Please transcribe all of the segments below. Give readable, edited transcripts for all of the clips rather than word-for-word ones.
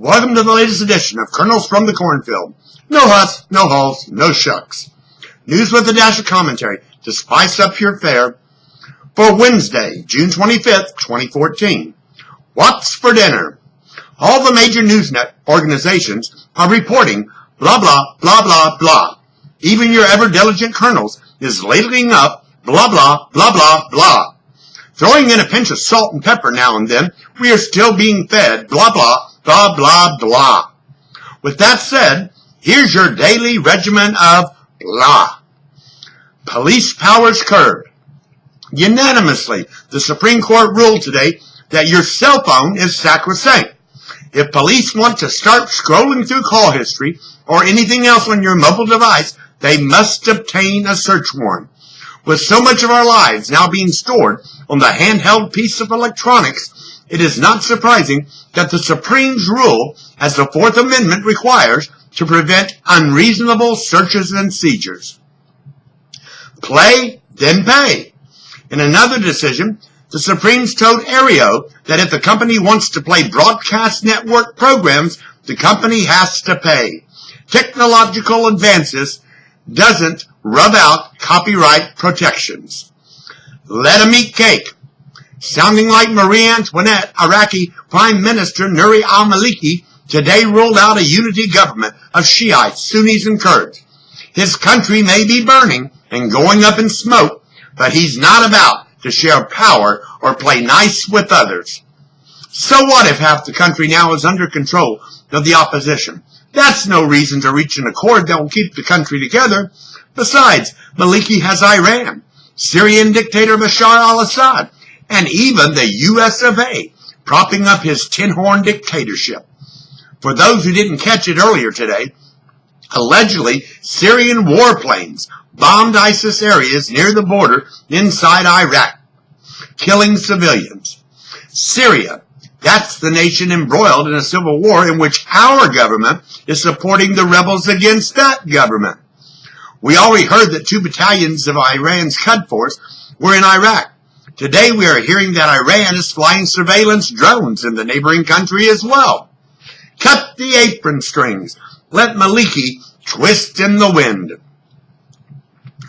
Welcome to the latest edition of Kernels from the Cornfield. No huss, no hulls, no shucks. News with a dash of commentary to spice up your fare for Wednesday, June 25th, 2014. What's for dinner? All the major news net organizations are reporting blah, blah, blah, blah, blah. Even your ever-diligent Kernels is ladling up blah, blah, blah, blah, blah. Throwing in a pinch of salt and pepper now and then, we are still being fed blah, blah, blah, blah, blah. With that said, here's your daily regimen of blah. Police powers curbed. Unanimously, the Supreme Court ruled today that your cell phone is sacrosanct. If police want to start scrolling through call history or anything else on your mobile device, they must obtain a search warrant. With so much of our lives now being stored on the handheld piece of electronics, it is not surprising that the Supreme's rule, as the Fourth Amendment requires, to prevent unreasonable searches and seizures. Play, then pay. In another decision, the Supremes told Aereo that if the company wants to play broadcast network programs, the company has to pay. Technological advances doesn't rub out copyright protections. Let 'em eat cake. Sounding like Marie Antoinette, Iraqi Prime Minister Nouri al-Maliki today ruled out a unity government of Shiites, Sunnis, and Kurds. His country may be burning and going up in smoke, but he's not about to share power or play nice with others. So what if half the country now is under control of the opposition? That's no reason to reach an accord that will keep the country together. Besides, Maliki has Iran, Syrian dictator Bashar al-Assad, and even the US of A propping up his tin-horn dictatorship. For those who didn't catch it earlier today, allegedly Syrian warplanes bombed ISIS areas near the border inside Iraq, killing civilians. Syria, that's the nation embroiled in a civil war in which our government is supporting the rebels against that government. We already heard that 2 battalions of Iran's Quds force were in Iraq. Today we are hearing that Iran is flying surveillance drones in the neighboring country as well. Cut the apron strings. Let Maliki twist in the wind.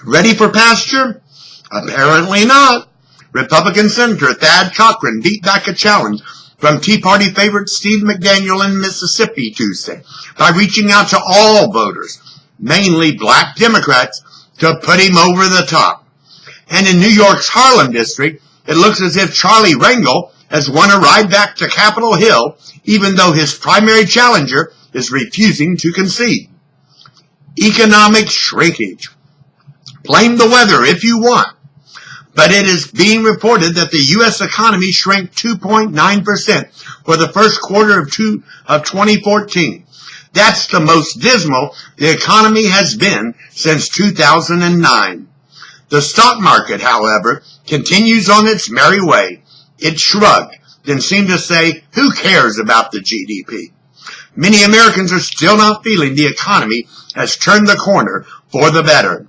Ready for pasture? Apparently not. Republican Senator Thad Cochran beat back a challenge from Tea Party favorite Steve McDaniel in Mississippi Tuesday by reaching out to all voters, mainly black Democrats, to put him over the top. And in New York's Harlem district, it looks as if Charlie Rangel has won a ride back to Capitol Hill, even though his primary challenger is refusing to concede. Economic shrinkage. Blame the weather if you want, but it is being reported that the U.S. economy shrank 2.9% for the first quarter of 2014. That's the most dismal the economy has been since 2009. The stock market, however, continues on its merry way. It shrugged, then seemed to say, who cares about the GDP? Many Americans are still not feeling the economy has turned the corner for the better.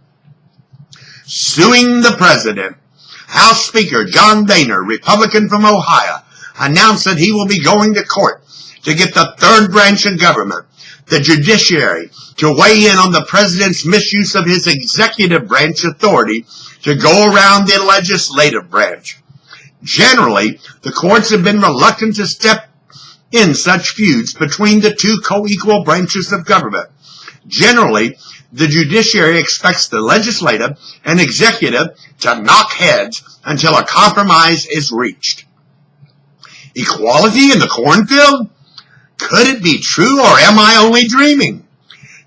Suing the president. House Speaker John Boehner, Republican from Ohio, announced that he will be going to court to get the third branch of government, the judiciary, to weigh in on the president's misuse of his executive branch authority to go around the legislative branch. Generally, the courts have been reluctant to step in such feuds between the two co-equal branches of government. Generally, the judiciary expects the legislative and executive to knock heads until a compromise is reached. Equality in the cornfield? Could it be true, or am I only dreaming?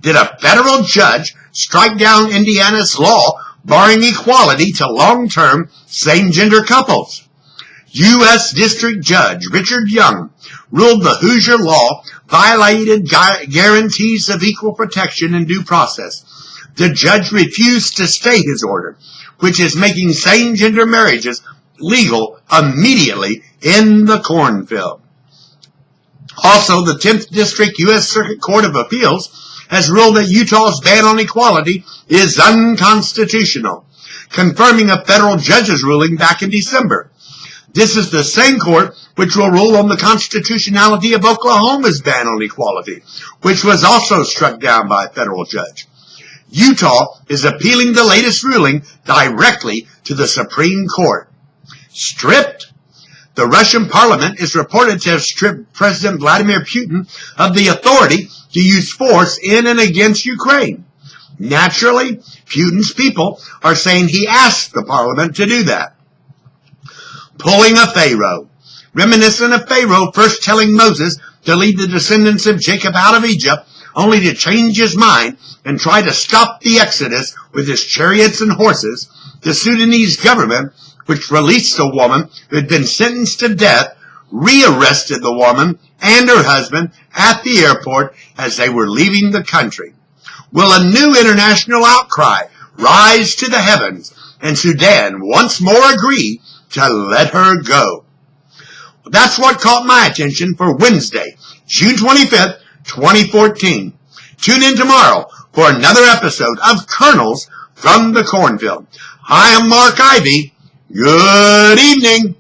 Did a federal judge strike down Indiana's law barring equality to long-term same-gender couples? U.S. District Judge Richard Young ruled the Hoosier law violated guarantees of equal protection and due process. The judge refused to stay his order, which is making same-gender marriages legal immediately in the cornfield. Also, the 10th District U.S. Circuit Court of Appeals has ruled that Utah's ban on equality is unconstitutional, confirming a federal judge's ruling back in December. This is the same court which will rule on the constitutionality of Oklahoma's ban on equality, which was also struck down by a federal judge. Utah is appealing the latest ruling directly to the Supreme Court. Stripped? The Russian parliament is reported to have stripped President Vladimir Putin of the authority to use force in and against Ukraine. Naturally, Putin's people are saying he asked the parliament to do that. Pulling a Pharaoh. Reminiscent of Pharaoh first telling Moses to lead the descendants of Jacob out of Egypt, only to change his mind and try to stop the exodus with his chariots and horses, the Sudanese government, which released the woman who had been sentenced to death, rearrested the woman and her husband at the airport as they were leaving the country. Will a new international outcry rise to the heavens and Sudan once more agree to let her go? That's what caught my attention for Wednesday, June 25th, 2014. Tune in tomorrow for another episode of Kernels from the Cornfield. I am Mark Ivy. Good evening.